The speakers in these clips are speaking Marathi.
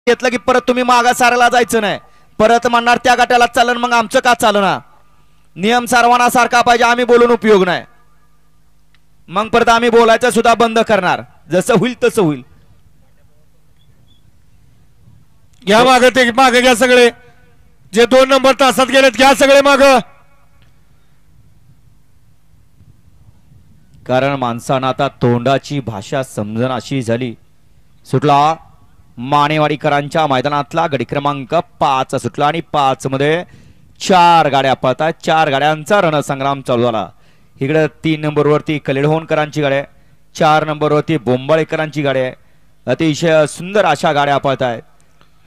घेतलं की परत तुम्ही मागा सारायला जायचं नाही, परत म्हणणार त्या गटाला चालन मग आमचं का चालना। नियम सर्वांना सारखा पाहिजे, आम्ही बोलून उपयोग नाही, मग परत आम्ही बोलायचं सुद्धा बंद करणार, जसं होईल तसं होईल। घ्या मागे, ते मागे घ्या सगळे, जे 2 नंबर तासात गेलेत घ्या सगळे मागे, कारण माणसांना आता तोंडाची भाषा समजण अशी झाली। सुटला मानेवाडीकरांच्या मैदानातला गडी क्रमांक 5 सुटला आणि 5 मध्ये 4 गाड्या पळतात, 4 गाड्यांचा रणसंग्राम चालू झाला। इकडे 3 नंबरवरती कलेडहोनकरांची गाडी आहे, 4 नंबरवरती बोंबाळेकरांची गाडी आहे। अतिशय सुंदर अशा गाड्या पळत आहेत,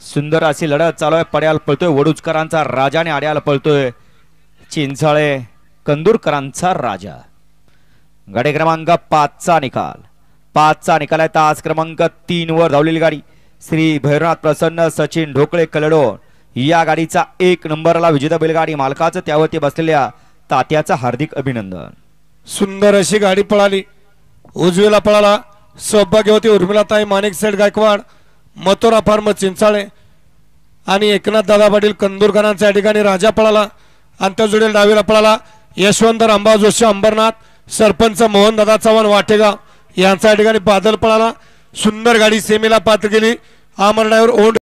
सुंदर अशी लढत चालू आहे। पड्याल पळतोय वडूजकरांचा राजा आणि आड्याला पळतोय चिंचाळे कंदूरकरांचा राजा। गाडी क्रमांक 5चा निकाल, 5चा निकाल आहे। तास क्रमांक 3 वर धावलेली गाडी श्री भैरवनाथ प्रसन्न सचिन ढोकळे कलेडोन, या गाडीचा 1 नंबरला विजेता बैलगाडी मालकाचं त्यावरती बसलेल्या तात्याचं हार्दिक अभिनंदन। सुंदर अशी गाडी पळाली, उजवीला पळाला सौभाग्यवती उर्मिलाताई माणिक सेठ गायकवाड मथुरा फार्म चिंचाळे आणि एकनाथ दादा पाटील कंदूरकरांचा या ठिकाणी राजा पळाला। अंतर्जोडील डावीला पळाला यशवंत रामबा जोशी अंबरनाथ, सरपंच मोहन दादा चव्हाण वाटेगाव यांचा या ठिकाणी बादल पळाला। सुंदर गाडी सेमीला पात्र केली। आमर ड्रायव्हर ओंड